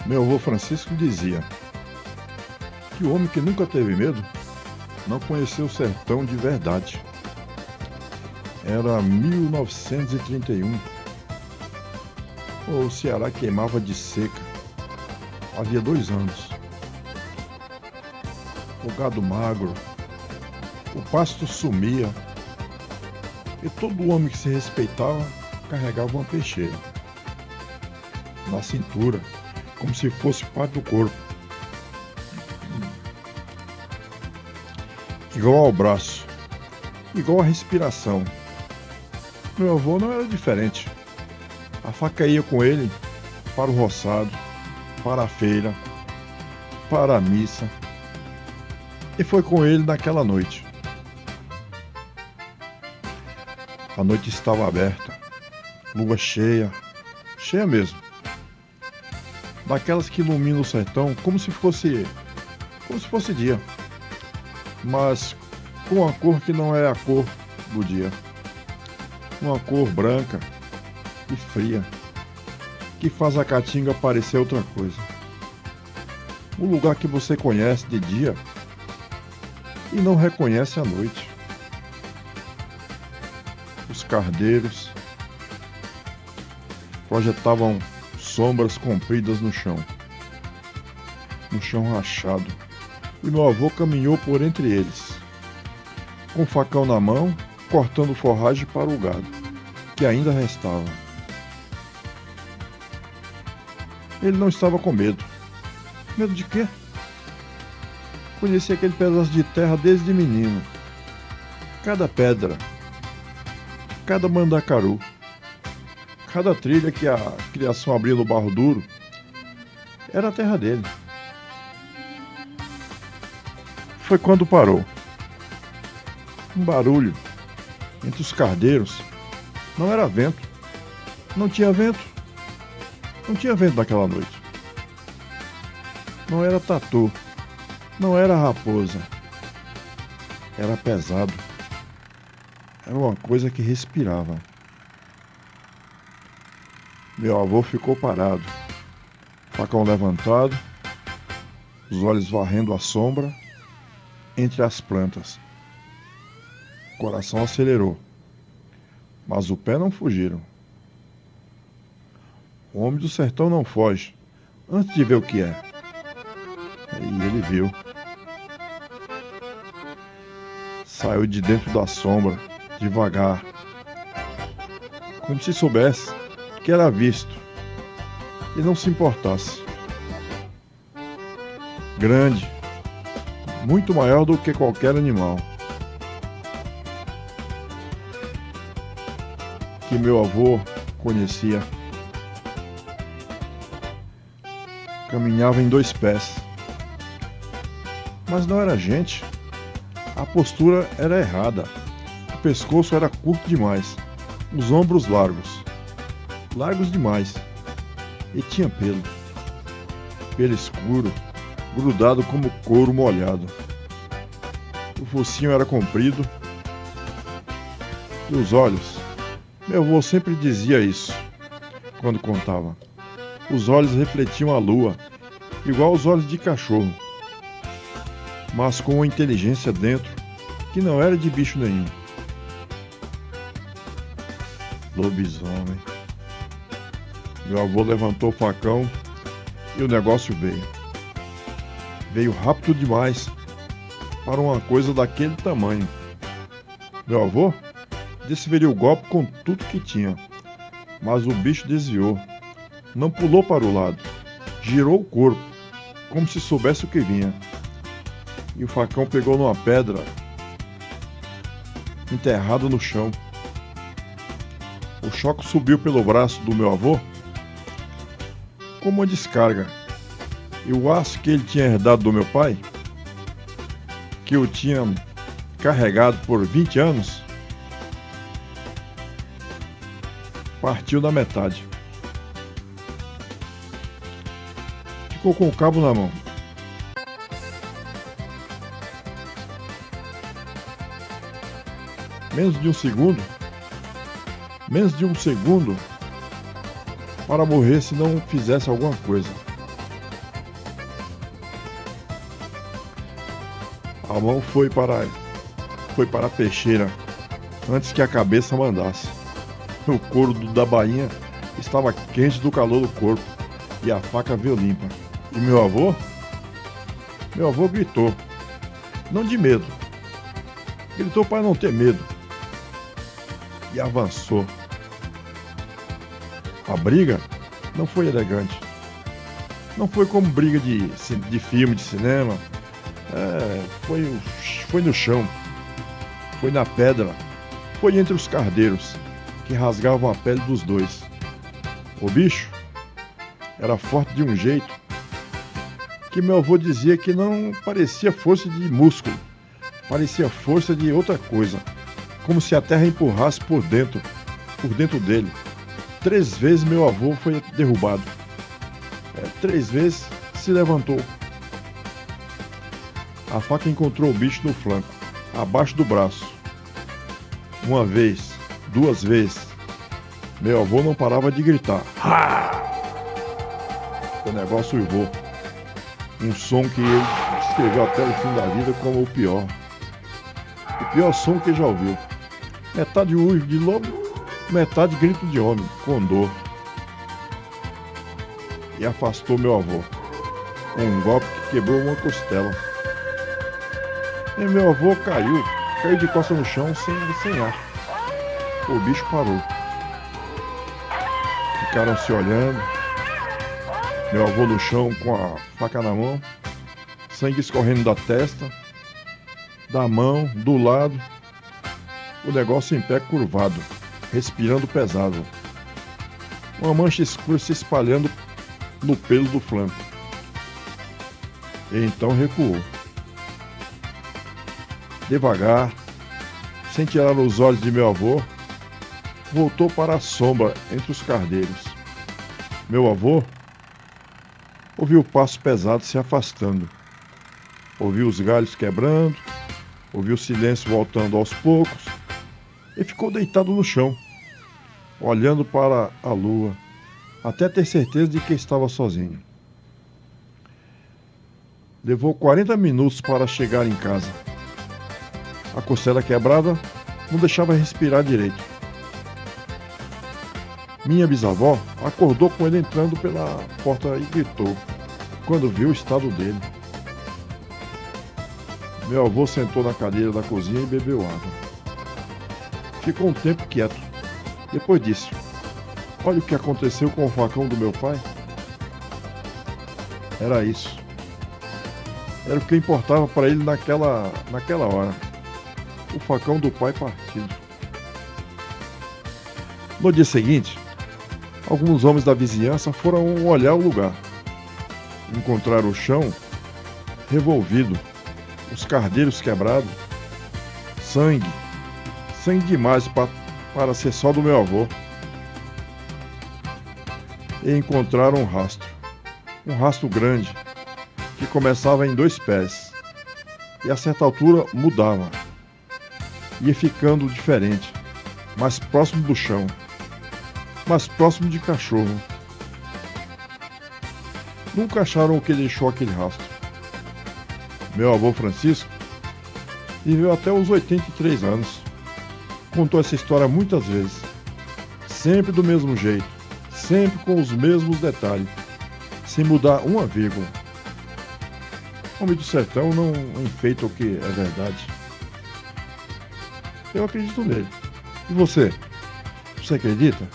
Meu avô Francisco dizia que o homem que nunca teve medo não conheceu o sertão de verdade. Era 1931. O Ceará queimava de seca. Havia 2 anos. O gado magro, o pasto sumia e todo homem que se respeitava carregava uma peixeira na cintura, como se fosse parte do corpo, igual ao braço, igual à respiração. Meu avô não era diferente. A faca ia com ele para o roçado, para a feira, para a missa, e foi com ele naquela noite. A noite estava aberta, lua cheia, cheia mesmo, daquelas que iluminam o sertão como se fosse dia, mas com uma cor que não é a cor do dia, uma cor branca e fria, que faz a caatinga parecer outra coisa. Um lugar que você conhece de dia e não reconhece à noite. Os cardeiros projetavam sombras compridas no chão rachado, e meu avô caminhou por entre eles, com o facão na mão, cortando forragem para o gado, que ainda restava. Ele não estava com medo. Medo de quê? Conhecia aquele pedaço de terra desde menino. Cada pedra, cada mandacaru, cada trilha que a criação abria no barro duro, era a terra dele. Foi quando parou. Um barulho entre os cardeiros. Não era vento. Não tinha vento. Não tinha vento naquela noite. Não era tatu. Não era raposa. Era pesado. Era uma coisa que respirava. Meu avô ficou parado, facão levantado, os olhos varrendo a sombra entre as plantas. O coração acelerou, mas o pé não fugiram. O homem do sertão não foge antes de ver o que é. E ele viu. Saiu de dentro da sombra, devagar, como se soubesse que era visto e não se importasse. Grande, muito maior do que qualquer animal. Que meu avô conhecia. Caminhava em 2 pés. Mas não era gente. A postura era errada. O pescoço era curto demais. Os ombros largos. Largos demais. E tinha pelo. Pelo escuro, grudado como couro molhado. O focinho era comprido. E os olhos? Meu avô sempre dizia isso, quando contava. Os olhos refletiam a lua, igual os olhos de cachorro, mas com uma inteligência dentro que não era de bicho nenhum. Lobisomem. Meu avô levantou o facão e o negócio veio. Veio rápido demais para uma coisa daquele tamanho. Meu avô desferiu o golpe com tudo que tinha, mas o bicho desviou. Não pulou para o lado, girou o corpo, como se soubesse o que vinha. E o facão pegou numa pedra enterrada no chão. O choque subiu pelo braço do meu avô como uma descarga. E o aço que ele tinha herdado do meu pai, que eu tinha carregado por 20 anos, partiu na metade. Ficou com o cabo na mão. Menos de um segundo para morrer se não fizesse alguma coisa. A mão foi para a peixeira antes que a cabeça mandasse. O couro da bainha estava quente do calor do corpo e a faca veio limpa. E meu avô? Meu avô gritou, não de medo. Gritou para não ter medo. E avançou. A briga não foi elegante. Não foi como briga de filme, de cinema. Foi no chão. Foi na pedra. Foi entre os cardeiros, que rasgavam a pele dos dois. O bicho era forte de um jeito que meu avô dizia que não parecia força de músculo, parecia força de outra coisa, como se a terra empurrasse por dentro dele. 3 vezes meu avô foi derrubado. 3 vezes se levantou. A faca encontrou o bicho no flanco, abaixo do braço. 1 vez, 2 vezes. Meu avô não parava de gritar. Ha! O negócio uivou. Um som que ele descreveu até o fim da vida como o pior. O pior som que já ouviu. Metade uivo de lobo, metade grito de homem, com dor. E afastou meu avô. Um golpe que quebrou uma costela. E meu avô caiu de costas no chão sem ar. O bicho parou. Ficaram se olhando. Meu avô no chão com a faca na mão, sangue escorrendo da testa, da mão, do lado, o negócio em pé curvado, respirando pesado. Uma mancha escura se espalhando no pelo do flanco. E então recuou. Devagar, sem tirar os olhos de meu avô, voltou para a sombra entre os cardeiros. Meu avô ouviu o passo pesado se afastando. Ouviu os galhos quebrando, ouviu o silêncio voltando aos poucos e ficou deitado no chão, olhando para a lua, até ter certeza de que estava sozinho. Levou 40 minutos para chegar em casa. A costela quebrada não deixava respirar direito. Minha bisavó acordou com ele entrando pela porta e gritou, quando viu o estado dele. Meu avô sentou na cadeira da cozinha e bebeu água. Ficou um tempo quieto. Depois disse, olha o que aconteceu com o facão do meu pai. Era isso. Era o que importava para ele naquela hora. O facão do pai partido. No dia seguinte, alguns homens da vizinhança foram olhar o lugar. Encontraram o chão revolvido, os cardeiros quebrados, sangue demais para ser só do meu avô. E encontraram um rastro grande, que começava em 2 pés, e a certa altura mudava, ia ficando diferente, mais próximo do chão, mais próximo de cachorro. Nunca acharam o que deixou aquele rastro. Meu avô Francisco viveu até os 83 anos. Contou essa história muitas vezes. Sempre do mesmo jeito. Sempre com os mesmos detalhes. Sem mudar uma vírgula. Homem do sertão não enfeita o que é verdade. Eu acredito nele. E você? Você acredita?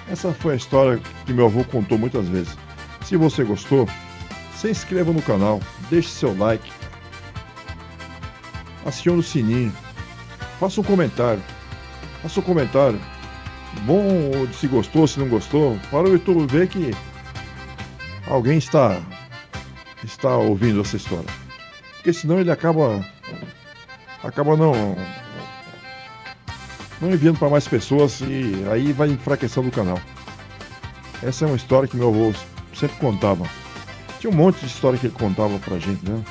Essa foi a história que meu avô contou muitas vezes. Se você gostou, se inscreva no canal, deixe seu like, acione o sininho, faça um comentário. Bom, ou se gostou, se não gostou, para o YouTube ver que alguém está ouvindo essa história. Porque senão ele acaba não enviando para mais pessoas e aí vai enfraquecendo o canal. Essa é uma história que meu avô sempre contava. Tinha um monte de história que ele contava pra gente, né?